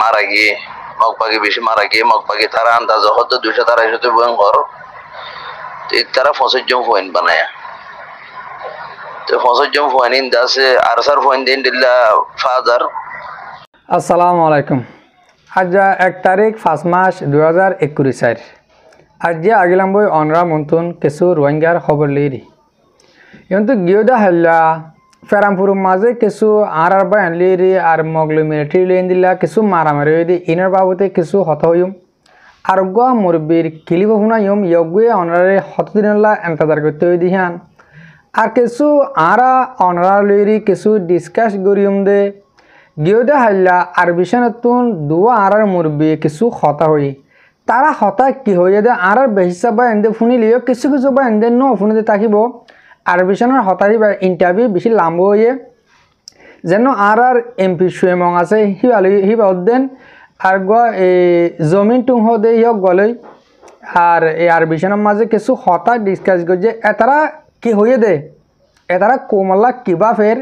মারা গিয়ে মগ পাখি বেশি মারা গিয়ে মগ পাখি তারা আন্দাজ হতো 200-250 ভয়ঙ্কর তারা 50 জন পয়েন্ট বানায় তো 50 জন পয়েন্ট ইন্দাসে আর সার পয়েন্ট দিন দিল্লা ফাদার। আসসালামু আলাইকুম। আজ 1 তারিখ 5 মাস 2021 আজ যে আগিলাম বই অনরা মন্তন কিছু রোহিঙ্গার খবর লিরি কিন্তু গিয়োদা হাল্লা ফেরামপুর মাঝে কিছু আর বায়ান লিরি আর মগলি মিলিটারি লেন দিলা কিছু মারামারি হয়ে দি ইনার বাবতে কিছু হত হইম আর গোয়া মুরব্বীর কিলিব হুনাইম ইয়গুয়ে অনরারে হতদিনলা এন্তজার করতে হই দিহান আর কিছু আরা অনরা লিরি কিছু ডিসকাস করিম দে গিয়োদা হাল্লা আর বিশানতুন দুয়া আরার মুরব্বী কিছু হতা হই তারা হতা কি হয়ে দে আর বেহিসা বা এন্দে ফুনিলিও কিছু কিছু বা এন্দে ন ফুনিতে থাকিব আর বিশানের হতাই বা ইন্টারভিউ বেশি লাম্ব হয়ে যেন আর এমপি সুয়েমং আছে হিবা উদ্দেন আর গা জমিন টুং হদে ইয়ক গলই আর এই আর বিশানের মাঝে কিছু হতা ডিসকাস করছে এতারা কি হয়ে দে এতারা কোমলা কিবা ফের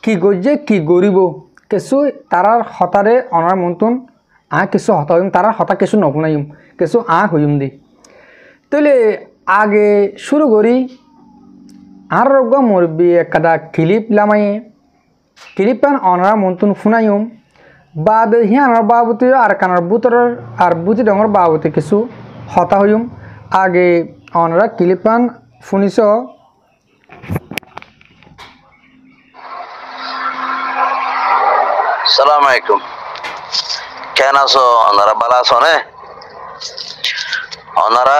কি গজে কি গরিব কিছু তারার হতারে অনার মন্তন কিছু হতা হইম তারার হতা কিছু নপুনাইম কিছু হইম দি তাহলে আগে শুরু করি আর রোগা মুরব্বী একটা ক্লিপ লামাইয়ে ক্লিপ পান অনার মন্তন ফুনাইম বাদ হিয়ানোর বাবতি আর কানার বুতরের আর বুতি ডঙর বাবতি কিছু হতা হইম আগে অনারা ক্লিপ পান ফুনিস। সালাম আলাইকুম, কেন আছো? ওনারা ভালো আছো না? ওনারা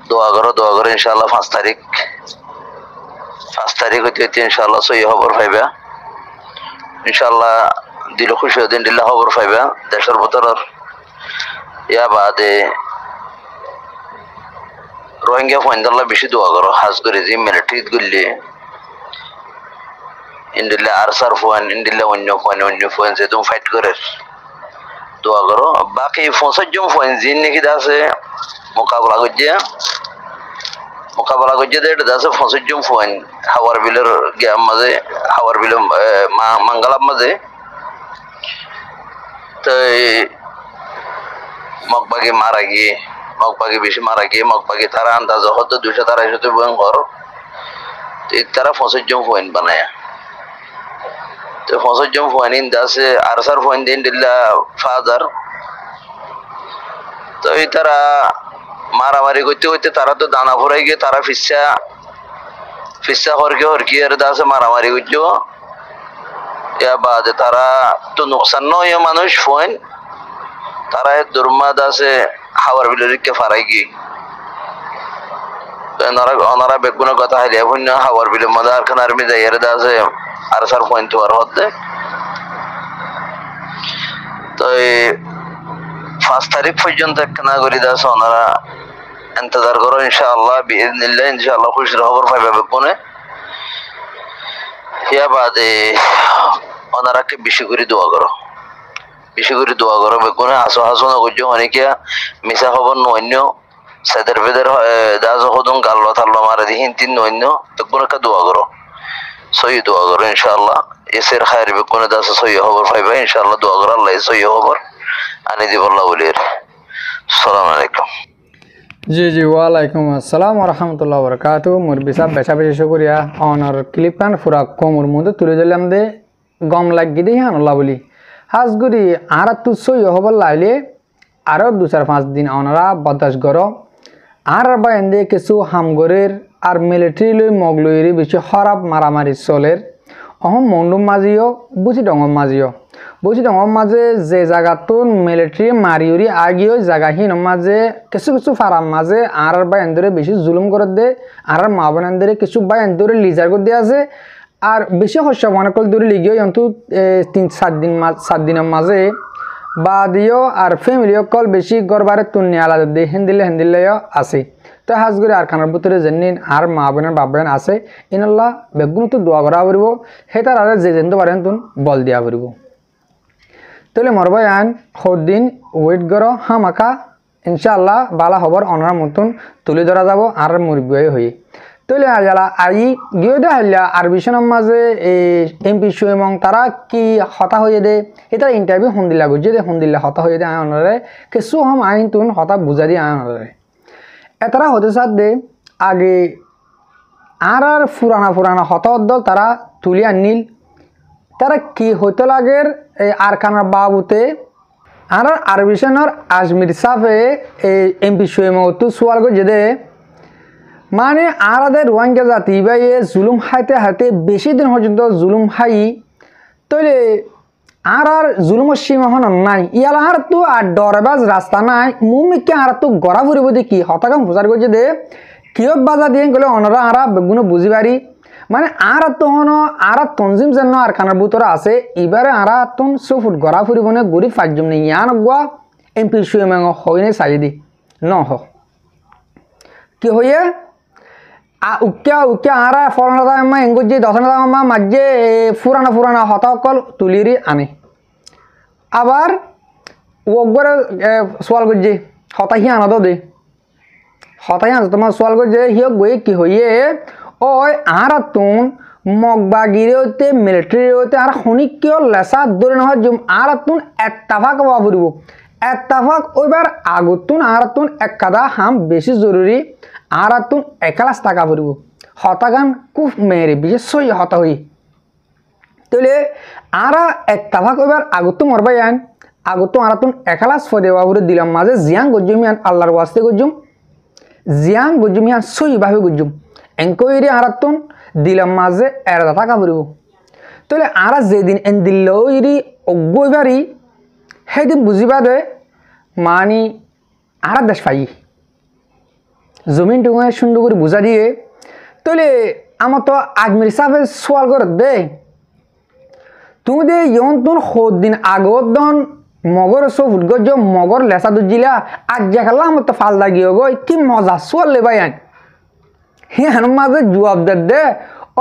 দোয়া করো ইনশাআল্লাহ 5 তারিখ হইতে ইনশাআল্লাহ সহি খবর পাইবা ইনশাআল্লাহ। দিল খুশি দিন দিল্লা খবর পাইবা দেশের ভিতরের ইয়া বাদে রোহিঙ্গা ফয়েন্দাল্লাহ বেশি দোয়া করো হাজ করে যে মিলিটারি গুলি ইন্ডিল্লা আর সার ফোন ইন্ডিল্লা অন্য ফোন যে তুমি ফাইট করে দোয়া করো। বাকি 50 জন ফোন জিন নাকি আছে মোকাবেলা করছে এটা আছে 50 জন ফোন হাওয়ার বিলের গ্যাম মাঝে হাওয়ার বিল মাঙ্গালার মাঝে তো মগ পাখি বেশি মারা গিয়ে মগ পাখি তারা আন্দাজ হতো 200-250 ভয়ঙ্কর তারা 50 জন ফোন বানায় তো 50 জন ফোন ইন্দাসে আর সার ফোন দিন দিল্লা ফাদার তো এই তারা মারামারি করতে করতে তারা তো দানা ভরাই গিয়ে তারা ফিসা হরকি আর দাসে মারামারি করছো ইয়া বাদে তারা তো নোকসান নয় মানুষ ফোন তারা দুর্মাদ আছে হাওয়ার বিলরিকে ফারাই গিয়ে ওনারা বেগুনের কথা হাইলে শূন্য হাওয়ার বিলের মধ্যে আর খান আর্মি যাই আর দাসে আর সার ফোন তো আর হতে তো 5 তারিখ পর্যন্ত একখানা করি দাস ওনারা ইন্তজার করো ইনশাআল্লাহ বিইذنিল্লাহ ইনশাআল্লাহ খুশির খবর পাইবে বেগুনে ইয়া বাদে ওনারাকে বেশি করে দোয়া করো বেগুনে হাসো না করছো অনেকে মিশা খবর নন্য সেদের বেদের দাস হদুন গাল্লো থাল্লো মারে দিহিন 3 নন্য বেগুনকে দোয়া করো সহি দোয়া করো ইনশাআল্লাহ এসের খায়ের বেগুনে দাস সহি খবর পাইবে ইনশাআল্লাহ দোয়া করো আল্লাহ সহি খবর আনি দিবল্লাহ বলির। আসসালামু আলাইকুম। জি ওয়ালাইকুম আসসালাম রহমতুল্লাহ বরকাত। মুরব্বী সাহেব বেশি শুক্রিয়া অনার ক্লিপ কান পুরা কোমর মধ্যে তুলে দিলাম দে গম লাগি দিয়ে আল্লাহ বলি হাজগুড়ি আর তুই হবার লাইলে আরও 2-4-5 দিন ওনারা বদাস করো আর বা এন্দে কিছু হামগরের আর মিলিটারি লই মগলইরি বেশি খারাপ মারামারি চলের মন্ডুম মাঝিও বুঝি ডঙর মাঝে যে জায়গাতো মিলিটারি মারিউরি আগিও জায়গাহীন মাঝে কিছু ফারাম মাঝে আর বা এন্দরে বেশি জুলুম করে দে আর মা বোন এন্দরে কিছু বা এন্দরে লিজার করে দিয়ে আছে আর বেশি হস্য মনে কল দূরে লিগিও কিন্তু 3-4 দিনের মাঝে বা দিও আর ফ্যামিলি কল বেশি গরবারে তুন্নি আলাদা দিয়ে হেন্দিল্লাইও আছে তো হাজগুড়ি আর খানার ভিতরে যেন আর মা বোনের বাপ বোন আছে ইনাল্লাহ বেগুন তো দোয়া করা পড়ব সেই তার আর যে যেতে পারেন তুন বল দিয়া পড়ব। তাহলে মরবাই আন দিন ওয়েট করো হামাকা ইনশাআল্লাহ বালা খবর অনার মতন তুলে ধরা যাব আর মুরব্বী হয়ে তো তৈলে আজালা আই গিয়ে দে হাইলা আরবিশনের মাঝে এমপি সুয়েমং তারা কি হতা হয়ে দে এটা ইন্টারভিউ হুন্দিল্লা গুজে দে হুন্দিল্লা হতা হয়ে দে আয়নরে কিছু হম আইন তুন হতা বুঝা দিয়ে আয়নরে এতারা হতে সাথ দে আগে আর পুরানা হতা দল তারা তুলি আনিল তারা কি হইতে লাগের আর খানার বাবুতে আর আরবিশনের আজমির সাফে এমপি সুয়েমং তো সোয়াল গুজে দে মানে আরাদের রোহিঙ্গা জাতি বা জুলুম হাইতে হাইতে বেশি দিন পর্যন্ত জুলুম হাই তৈলে আর জুলুমের সীমা হন নাই ইয়ালা আর তো আর ডরবাজ রাস্তা নাই মুমিকে আর তো গড়া ফুরিব দে কি হতাকাম প্রচার করছে দে কিয়ব বাজা দিয়ে গেলে অনরা আরা বেগুনো বুঝি পারি মানে আর তো হন আর তঞ্জিম যেন আর খানার বুতরা আছে এবারে আরা তুন সুফুট গড়া ফুরিব না গরিব ফাইজম নেই ইয়ান গুয়া এমপি সুয়েমাং হইনে চাই দি ন হ কি হইয়ে উক্কা আর ফলনা মা এঙ্গুজি দশনা মা মাঝে পুরানা হতাকল তুলিরি আনে আবার ওগরে সোয়াল করছে হতাহি আনাদ দে হতাহি আন তোমার সোয়াল করছে হিয়ক বই কি হইয়ে ওই আর তুন মগবাগিরে হইতে মিলিটারি হইতে আর শনি কিয় লেসা ধরে নহয় জুম আর তুন এত্তাফাক হওয়া ফুরিব এত্তাফাক ওইবার আগতুন আর তুন এক কাদা হাম বেশি জরুরি আর তুন একালাস টাকা ফুরিব হতাগান খুব মেরে বিশেষ হতা হই তাহলে আর এত্তাফাক ওইবার আগতু মরবাই আন আগতু আর তুন একালাস ফদে বাবুরে দিলাম মাঝে জিয়াং গজ্জুমি আন আল্লাহর ওয়াস্তে গজ্জুম জিয়াং গজ্জুমি আন সই ভাবে গজ্জুম এনকোয়ারি আর তুন দিলাম মাঝে এরা টাকা ফুরিব তাহলে আর যেদিন এন দিল্লি অগ্গইবারি সেদিন বুঝিবা দে মানি আর দেশ পাই জমিন টুঙে সুন্দর করে বুঝা দিয়ে তাহলে আমার তো আজমির সাহেব সোয়াল করে দে তুমি দে ইয়ন তুন দিন আগত দন মগর সব উঠগজ মগর লেসা দুজিলা আজ দেখালাম আমার তো ফাল লাগিয়ে গো কি মজা সোয়াল লে ভাই আন হে হান মাঝে জবাব দে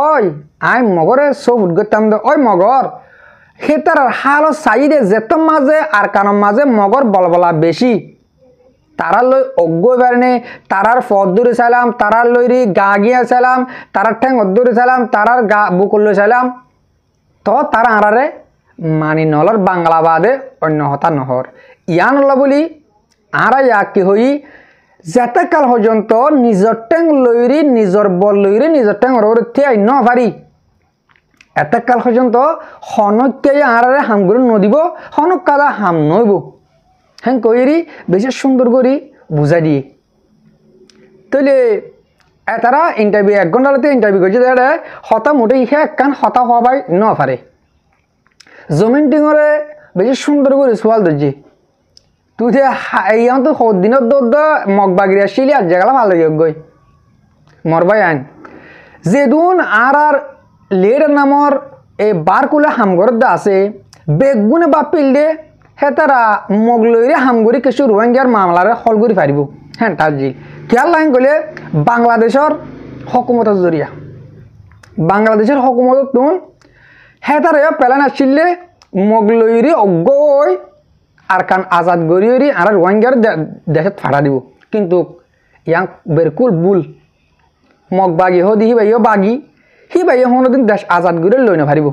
ওই আই মগরে সব উঠগতাম দে ওই মগর সে তার হাল চাই দে যেত মাঝে আর কারণ মাঝে মগর বলবলা বেশি তারার লই অজ্ঞবার নে তারার পথ দূরে চাইলাম তারার লইরি গা গিয়া চাইলাম তারার ঠ্যাং অদ্দূরে চাইলাম তারার গা বুকুল লই চাইলাম তো তারা আঁরারে মানি নলর বাংলা বাদে অন্য হতা নহর ইয়ান হল বলি আঁরা ইয়াক কি হই যেতে কাল পর্যন্ত নিজর ঠ্যাং লইরি নিজর বল লইরি নিজর ঠ্যাং থিয়াই ন পারি এতে কাল পর্যন্ত হনকে আঁরারে হামগুলো নদিব হনক কাদা হাম নইব হ্যাঁ কইরি বেশি সুন্দর করে বুঝাই দিয়ে তাহলে তারা ইন্টারভিউ 1 ঘন্টাতে ইন্টারভিউ করছে তাহলে হতা মোটে ইহে একখান হতা হওয়াই ন পারে জমিন টিঙরে বেশি সুন্দর করে সোয়াল ধরছি তুই যে এইন তো দিনত দৌদ মগবাগিরি আসছিলি আর জায়গাটা ভালো গই মরবাই আইন যেদুন আর লের নামর এই বারকুলা হামগরদ আছে বেগুনে বাপিল দে হে তারা মগলইরে হামগুড়ি কিছু রোহিঙ্গার মামলারে হল করে পারিব হ্যাঁ তাজি খেয়াল লাইন গলে বাংলাদেশের হকুমতের জরিয়া বাংলাদেশের হকুমত তুন হে তারা পেলান আসছিলে মগলইরে অজ্ঞই আর কান আজাদ গড়িয়ে আর রোহিঙ্গার দেশত ফাটা দিব কিন্তু ইয়াং বেরকুল বুল মগ বাগি হদি হি বাইও বাগি হি বাইও কোনোদিন দেশ আজাদ গড়ে লই না পারিব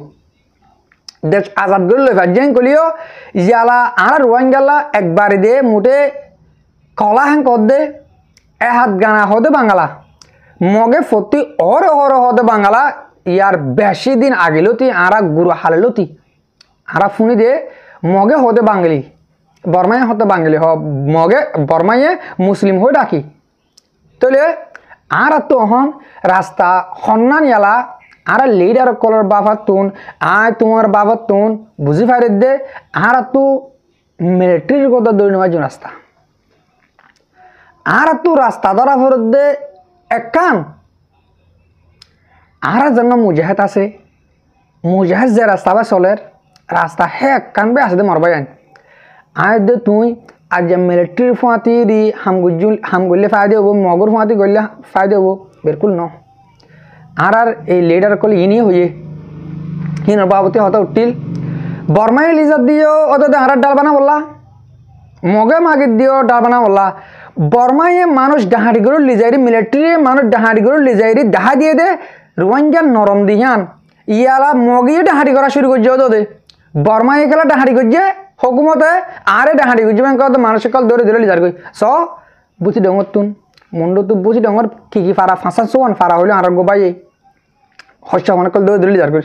দেশ আজাদ করে লই ফার যেন কলিও ইয়ালা আর রোহিঙ্গালা একবার দে মুটে কলা হ্যাং কর দে এ হাত গানা হদে বাঙালা মগে ফতি অর হদে বাঙালা ইয়ার বেশি দিন আগেলতি আরা গুরু হালেলতি আরা ফুনি দে মগে হদে বাঙালি বর্মায় হতে বাঙালি মগে বর্মায় মুসলিম হয়ে ডাকি তাহলে আর তো হন রাস্তা সন্মান ইয়ালা আর লিডার কলর বাবার তুন আয় তোমার বাবার তুন বুঝি ফাইরে দে আর তো মিলিটারির কথা দৌড় নেওয়ার জন্য রাস্তা আর তো রাস্তা ধরা ফেরত দে এক কান আর জন্য মুজাহেদ আছে মুজাহেদ যে রাস্তা বা চলের রাস্তা হে এক কান বে আছে দে মরবাই আন আয় দে তুই আজ যে মিলিটারির ফাঁতি দি হাম গড়লে ফায়দে হবো মগর ফাঁতি গড়লে ফায়দে হবো বিলকুল ন আর এই লিডার কল ইনি হইয়ে হিন বাবতি হতে উঠিল বর্মায় লিজার দিও ওদের আর ডাল বানা বললা মগে মাগির দিও ডাল বানা বললা বর্মায় মানুষ ডাহাড়ি করে লিজাইরি মিলিটারি মানুষ ডাহাড়ি করে লিজাইরি ডাহা দিয়ে দে রোহিঙ্গা নরম দিহান ইয়ালা মগিয়ে ডাহাড়ি করা শুরু করছে ওদের বর্মায় খেলা ডাহাড়ি করছে হকুমতে আরে ডাহাড়ি করছে ব্যাংক মানুষের কল ধরে ধরে লিজার কই স বুঝি ডঙর তুন মুন্ডু তু বুঝি ডঙর কি ফারা ফাঁসা সোয়ান ফারা হইলে আরোগ্য বাই হস্য অনেক কল ধরে ধরে লিজার কই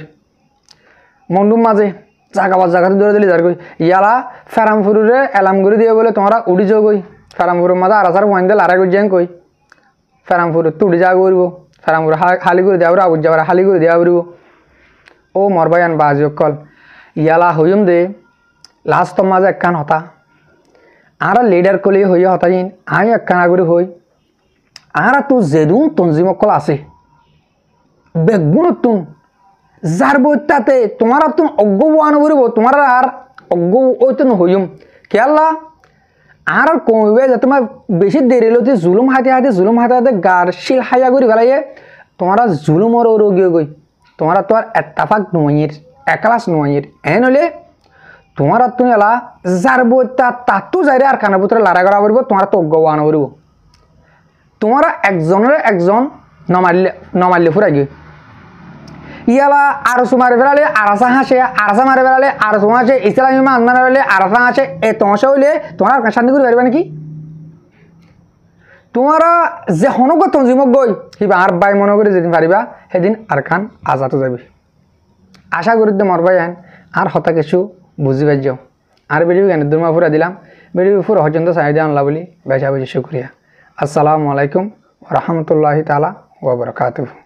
মন্ডুর মাঝে জায়গাতে ধরে দিলি যার কই ইয়ালা ফেরামফুরে এলাম করে দিয়ে বলে তোমরা উড়ি যাও কই ফেরামফুরের মাঝে আরাসার ওয়াইন দিল আড়াই যাই কই ফেরামফুরে তুড়ি যা করব ফেরামফুরে হালি করে দেওয়া আবুজ যাবার হালি করে দেওয়া করব ও মরবাইন বাজি কল ইয়ালা হইম দে লাস্ট মাঝে একখান হতা আর লিডার কলি হইয়া হতাইন আমি একখান আগরি হই আর তো যেদুন তঞ্জিম কল আছে বেগুন তুন যার বইটাতে তোমার তুমি অজ্ঞ বান করব তোমার আর অজ্ঞ ওইতো হইম খেয়াল্লা আর কমবে যে তোমার বেশি দেরি হলে জুলুম হাতে হাতে গার শিল হাইয়া করে ফেলাইয়ে তোমার জুলুমর রোগী গই তোমার তো আর এত্তাফাক নোয়াইয়ের একলাস নোয়াইয়ের এন হলে তোমার তুমি এলা যার বইটা তাতো যাইরে আর কানা পুত্রে লড়াই করা করব তোমার তো অজ্ঞ বান করব তোমার একজনের একজন নমারলে ফুরাই গই ইয়ালা আরসু মারে বেড়ালে আরাসা হাসে আরাসা মারে বেড়ালে আরসু হাসে ইসলামী মান মারে বেড়ালে আরাসা হাসে এ তোমাশা হইলে তোমার শান্তি করে পারবে নাকি তোমারা যে হনক তঞ্জিমক গই সিবা আর বাই মনে করে যেদিন পারিবা সেদিন আর খান আজাতো যাবি আশা করি তো মরবাই আন আর হতা কিছু বুঝি পাই যাও আর ভিডিও জ্ঞানের দুর্মা ফুরা দিলাম ভিডিও ফুর হজন্ত চাহিদা আনলা বলি বেশা বেশি শুক্রিয়া আসসালামু আলাইকুম রহমতুল্লাহি তাআলা ওয়া বারাকাতুহু।